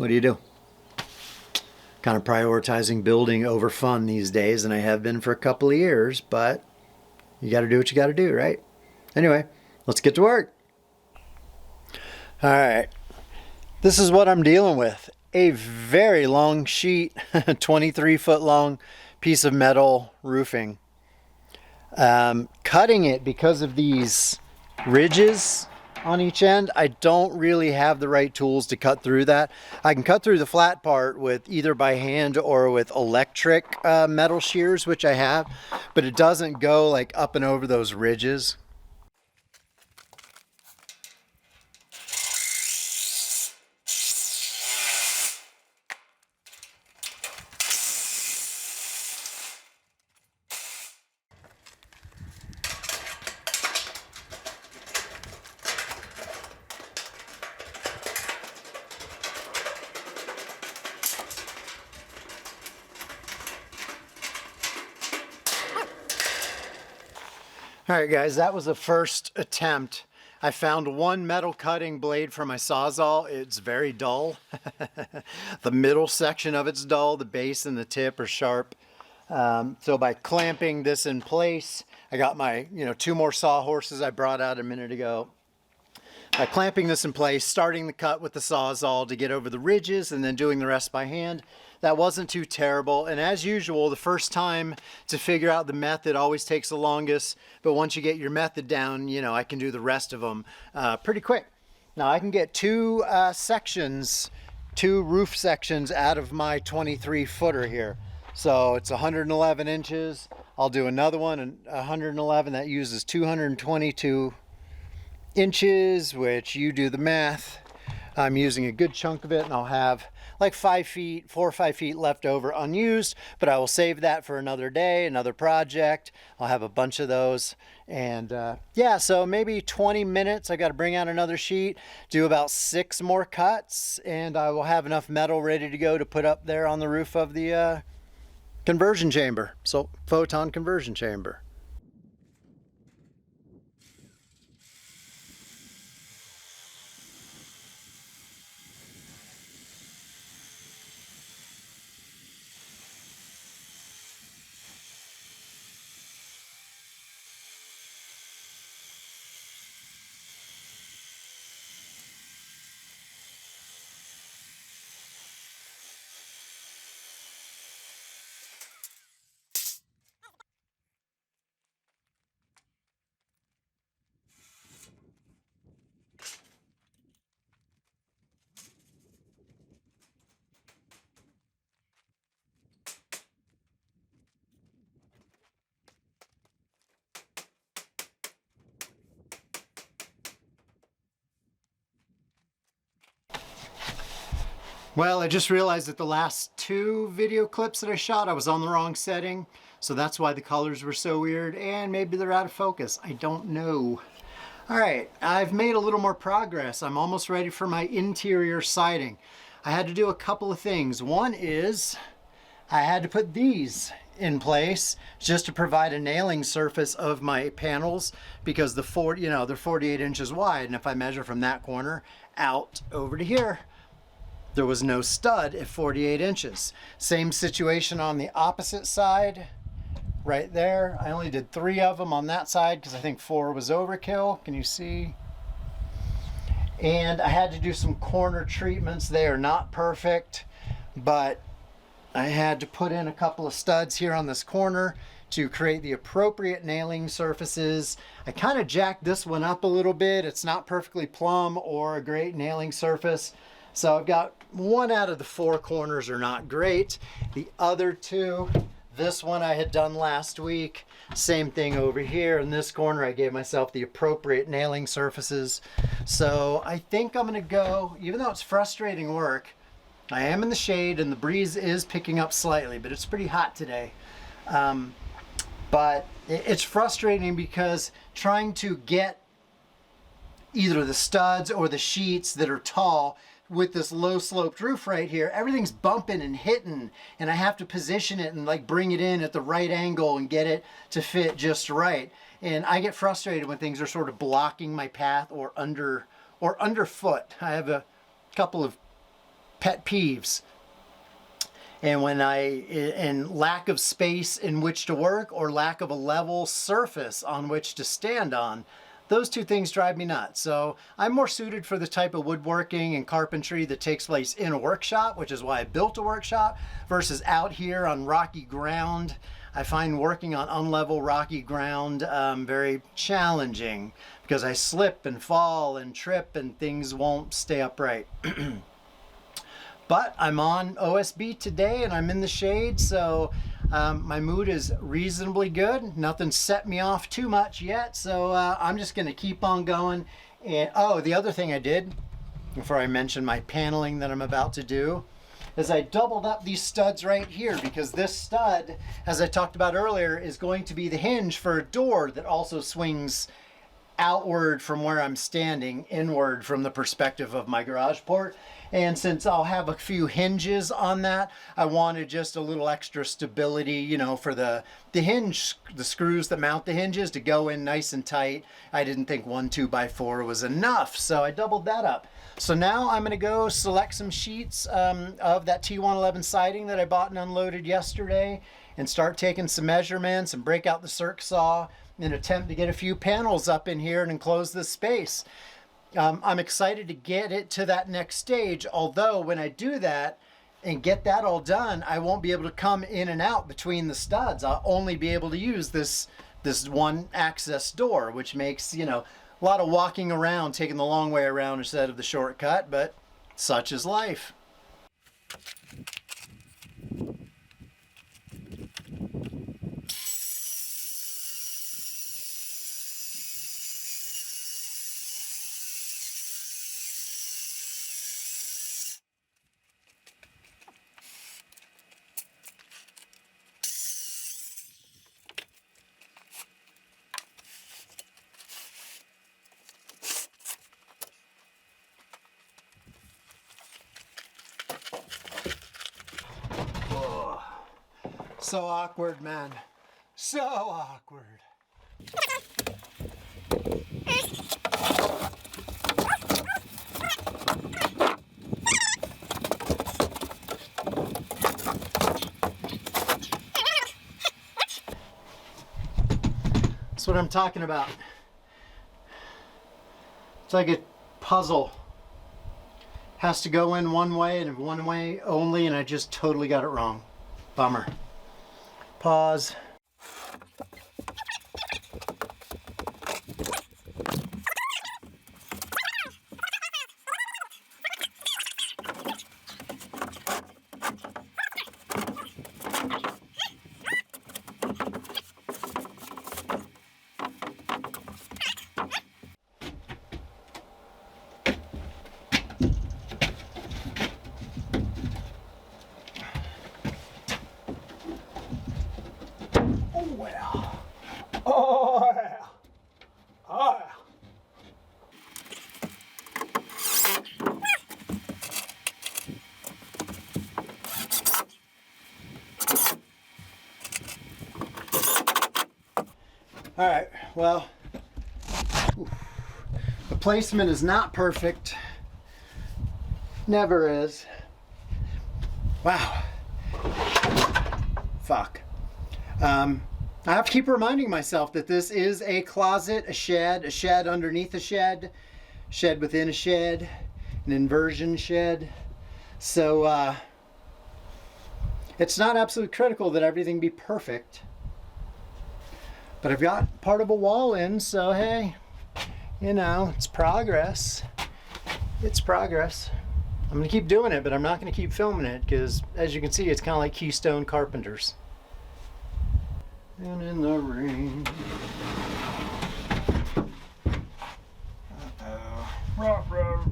What do you do? Kind of prioritizing building over fun these days, and I have been for a couple of years, but you got to do what you got to do, right? Anyway, let's get to work. All right, this is what I'm dealing with. A very long sheet, 23 foot long piece of metal roofing. Cutting it because of these ridges on each end. I don't really have the right tools to cut through that. I can cut through the flat part with either by hand or with electric metal shears, which I have, but it doesn't go like up and over those ridges. All right, guys, that was the first attempt. I found one metal cutting blade for my Sawzall. It's very dull. The middle section of it's dull. The base and the tip are sharp. So by clamping this in place, I got my, two more sawhorses I brought out a minute ago. By clamping this in place, starting the cut with the Sawzall to get over the ridges and then doing the rest by hand, that wasn't too terrible. And as usual, the first time to figure out the method always takes the longest, but once you get your method down, I can do the rest of them pretty quick. Now I can get two roof sections out of my 23 footer here. So it's 111 inches. I'll do another one, 111, that uses 222 inches, which you do the math. I'm using a good chunk of it, and I'll have like 4 or 5 feet left over unused, but I will save that for another day, another project. I'll have a bunch of those. And yeah, so maybe 20 minutes. I got to bring out another sheet, do about 6 more cuts, and I will have enough metal ready to go to put up there on the roof of the conversion chamber. So photon conversion chamber. Well, I just realized that the last 2 video clips that I shot, I was on the wrong setting. So that's why the colors were so weird, and maybe they're out of focus. I don't know. All right, I've made a little more progress. I'm almost ready for my interior siding. I had to do a couple of things. One is I had to put these in place just to provide a nailing surface of my panels, because they're 48 inches wide, and if I measure from that corner out over to here, there was no stud at 48 inches. Same situation on the opposite side, right there. I only did 3 of them on that side because I think 4 was overkill. Can you see? And I had to do some corner treatments. They are not perfect, but I had to put in a couple of studs here on this corner to create the appropriate nailing surfaces. I kind of jacked this one up a little bit. It's not perfectly plumb or a great nailing surface. So I've got 1 out of the 4 corners are not great. The other 2, this one I had done last week. Same thing over here. In this corner, I gave myself the appropriate nailing surfaces. So I think I'm gonna go, even though it's frustrating work, I am in the shade and the breeze is picking up slightly, but it's pretty hot today. But it's frustrating because trying to get either the studs or the sheets that are tall with this low sloped roof right here, everything's bumping and hitting, and I have to position it and like bring it in at the right angle and get it to fit just right. And I get frustrated when things are sort of blocking my path or underfoot. I have a couple of pet peeves. And and lack of space in which to work or lack of a level surface on which to stand on, those two things drive me nuts. So I'm more suited for the type of woodworking and carpentry that takes place in a workshop, which is why I built a workshop, versus out here on rocky ground. I find working on unlevel rocky ground very challenging because I slip and fall and trip and things won't stay upright. But I'm on OSB today and I'm in the shade, so my mood is reasonably good. Nothing set me off too much yet, so I'm just going to keep on going. And oh, the other thing I did before I mention my paneling that I'm about to do is I doubled up these studs right here, because this stud, as I talked about earlier, is going to be the hinge for a door that also swings outward from where I'm standing, inward from the perspective of my garage port. And since I'll have a few hinges on that, I wanted just a little extra stability, you know, for the hinge, the screws that mount the hinges to go in nice and tight. I didn't think 1 2x4 was enough, so I doubled that up. So now I'm gonna go select some sheets of that T111 siding that I bought and unloaded yesterday and start taking some measurements and break out the circ saw in an attempt to get a few panels up in here and enclose this space. I'm excited to get it to that next stage, although when I do that and get that all done, I won't be able to come in and out between the studs. I'll only be able to use this one access door, which makes, you know, a lot of walking around, taking the long way around instead of the shortcut, but such is life. So awkward, man. So awkward. That's what I'm talking about. It's like a puzzle. Has to go in one way and one way only, and I just totally got it wrong. Bummer. Pause. All right, well, the placement is not perfect. Never is. Wow. Fuck. I have to keep reminding myself that this is a closet, a shed underneath a shed within a shed, an inversion shed. So it's not absolutely critical that everything be perfect. But I've got part of a wall in, so hey, you know, it's progress. It's progress. I'm gonna keep doing it, but I'm not gonna keep filming it because, as you can see, it's kind of like Keystone Carpenters. And in the rain. Uh-oh.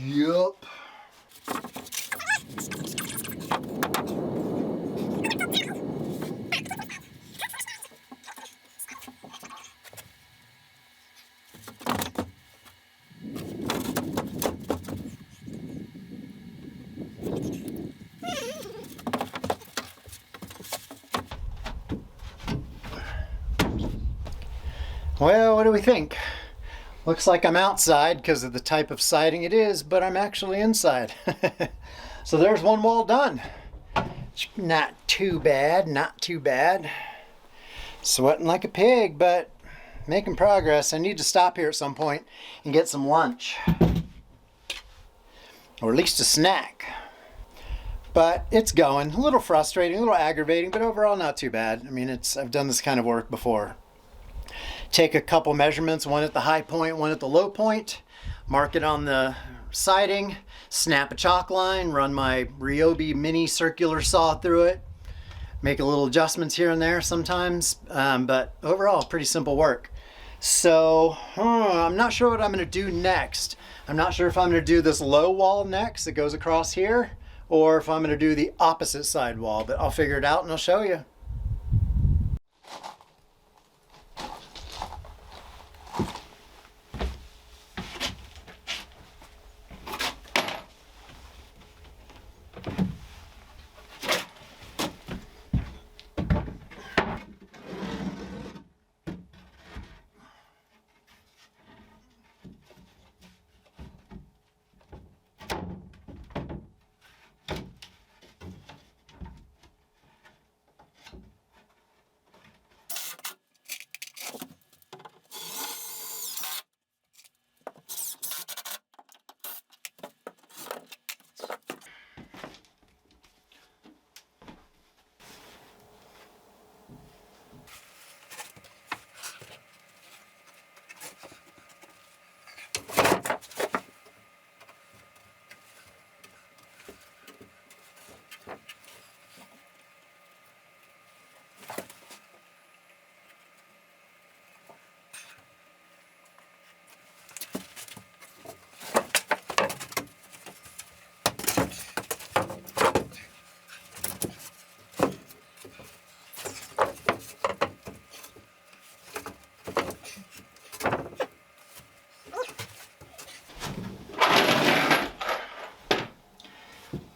Yup. Well, what do we think? Looks like I'm outside because of the type of siding it is, but I'm actually inside. So there's one wall done. Not too bad, not too bad. Sweating like a pig, but making progress. I need to stop here at some point and get some lunch. Or at least a snack. But it's going. A little frustrating, a little aggravating, but overall not too bad. I mean, I've done this kind of work before. Take a couple measurements, one at the high point, one at the low point, mark it on the siding, snap a chalk line, run my Ryobi mini circular saw through it, make a little adjustments here and there sometimes, but overall pretty simple work. So I'm not sure what I'm going to do next. I'm not sure if I'm going to do this low wall next that goes across here, or if I'm going to do the opposite side wall, but I'll figure it out and I'll show you.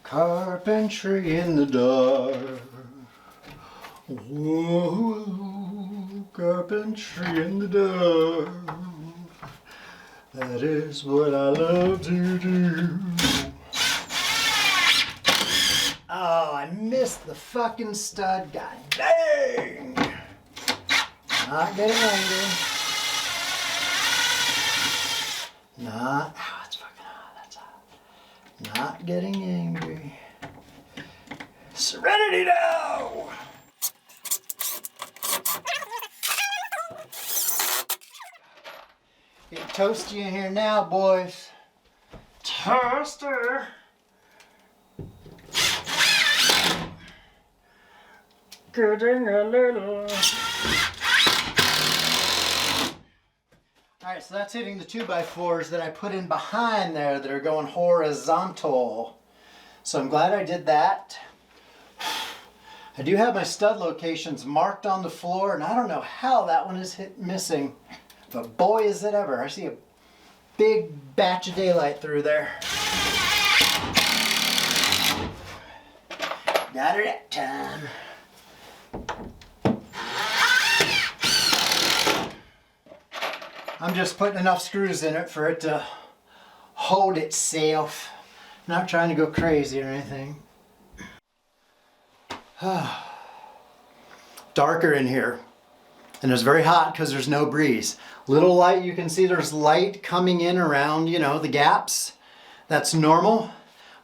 Carpentry in the dark. Whoa, carpentry in the dark. That is what I love to do. Oh, I missed the fucking stud. God dang! Not getting angry. Not. Ow, it's fucking hot. That's hot. Not getting angry. Serenity now! Getting toasty in here now, boys. Toaster! Getting a little. Alright, so that's hitting the 2x4s that I put in behind there that are going horizontal. So I'm glad I did that. I do have my stud locations marked on the floor, and I don't know how that one is missing. But boy is it ever. I see a big batch of daylight through there. Got it that time. I'm just putting enough screws in it for it to hold itself. Not trying to go crazy or anything. Darker in here. And it's very hot because there's no breeze. Little light, you can see there's light coming in around, you know, the gaps. That's normal.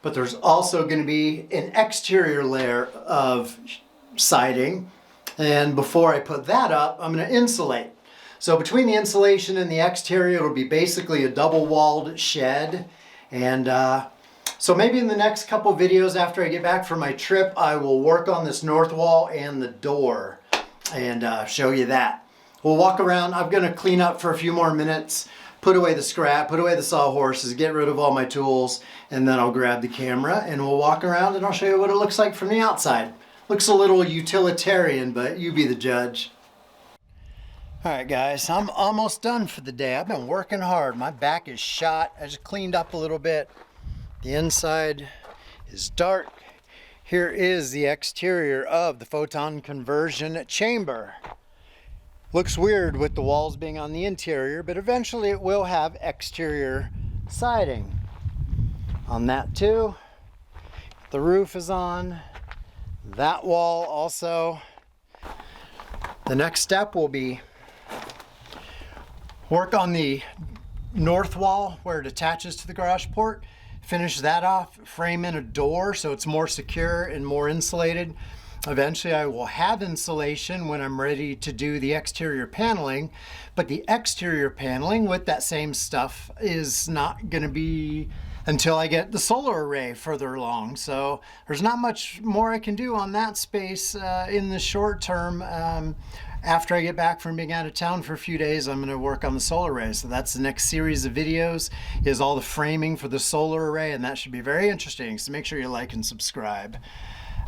But there's also going to be an exterior layer of siding. And before I put that up, I'm going to insulate. So between the insulation and the exterior, it'll be basically a double-walled shed. And so maybe in the next couple videos after I get back from my trip, I will work on this north wall and the door and show you that. We'll walk around. I'm going to clean up for a few more minutes, put away the scrap, put away the sawhorses, get rid of all my tools, and then I'll grab the camera and we'll walk around and I'll show you what it looks like from the outside. Looks a little utilitarian, but you be the judge. Alright guys, I'm almost done for the day. I've been working hard. My back is shot. I just cleaned up a little bit. The inside is dark. Here is the exterior of the photon conversion chamber. Looks weird with the walls being on the interior, but eventually it will have exterior siding on that too. The roof is on. That wall also. The next step will be work on the north wall where it attaches to the garage port. Finish that off, frame in a door so it's more secure and more insulated. Eventually I will have insulation when I'm ready to do the exterior paneling, but the exterior paneling with that same stuff is not going to be until I get the solar array further along. So there's not much more I can do on that space in the short term. After I get back from being out of town for a few days, I'm going to work on the solar array. So that's the next series of videos, is all the framing for the solar array, and that should be very interesting. So make sure you like and subscribe.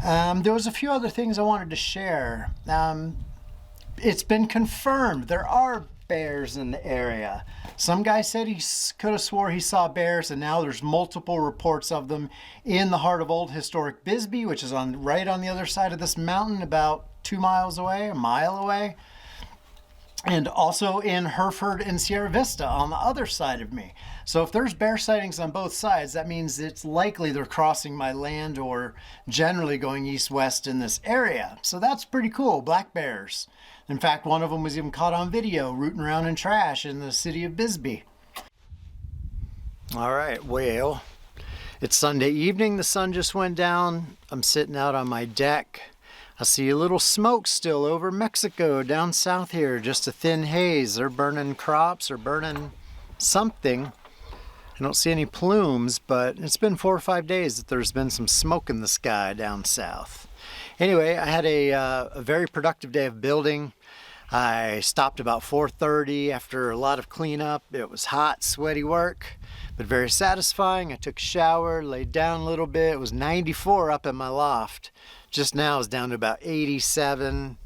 There was a few other things I wanted to share. It's been confirmed there are bears in the area. Some guy said he could have swore he saw bears, and now there's multiple reports of them in the heart of old historic Bisbee, which is right on the other side of this mountain, about 2 miles away, a mile away. And also in Hereford and Sierra Vista on the other side of me. So if there's bear sightings on both sides, that means it's likely they're crossing my land or generally going east-west in this area. So that's pretty cool, black bears. In fact, one of them was even caught on video rooting around in trash in the city of Bisbee. All right, well, it's Sunday evening. The sun just went down. I'm sitting out on my deck. I see a little smoke still over Mexico down south here, just a thin haze. They're burning crops or burning something. I don't see any plumes, but it's been 4 or 5 days that there's been some smoke in the sky down south. Anyway, I had a very productive day of building. I stopped about 4:30 after a lot of cleanup. It was hot, sweaty work, but very satisfying. I took a shower, laid down a little bit. It was 94 up in my loft. Just now it's down to about 87.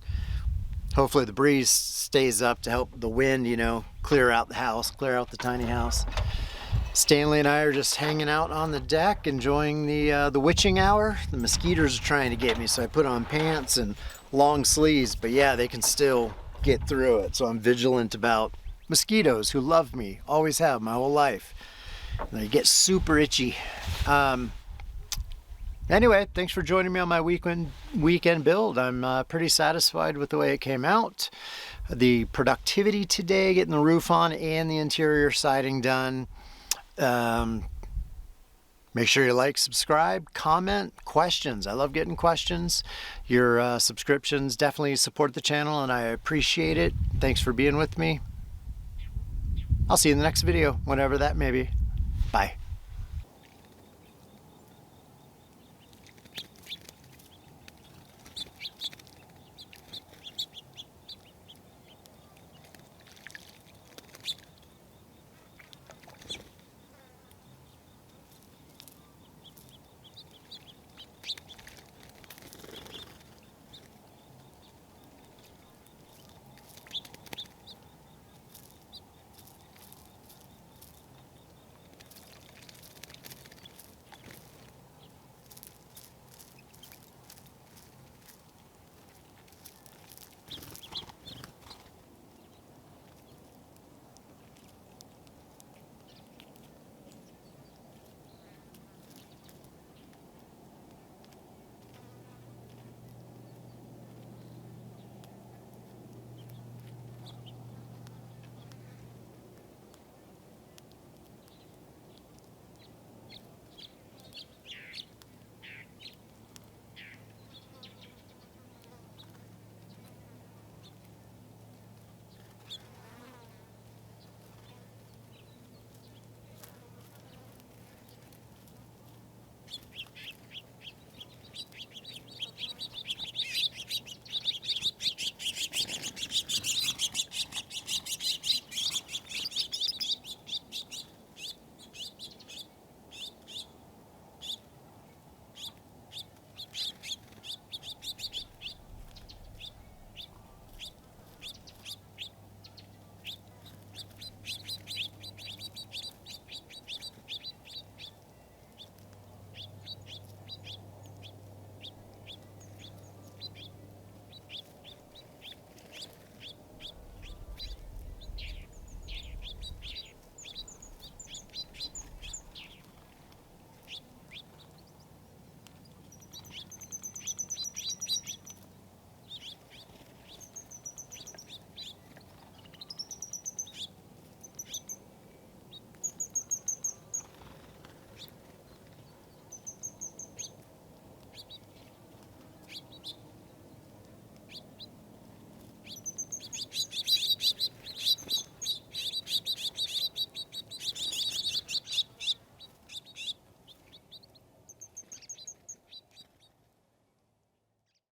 Hopefully the breeze stays up to help the wind, you know, clear out the house, clear out the tiny house. Stanley and I are just hanging out on the deck, enjoying the witching hour. The mosquitoes are trying to get me, so I put on pants and long sleeves, but yeah, they can still get through it. So I'm vigilant about mosquitoes who love me, always have my whole life. They get super itchy. Anyway, thanks for joining me on my weekend build. I'm pretty satisfied with the way it came out. The productivity today, getting the roof on and the interior siding done. Make sure you like, subscribe, comment, questions. I love getting questions. Your subscriptions definitely support the channel, and I appreciate it. Thanks for being with me. I'll see you in the next video, whenever that may be. Bye.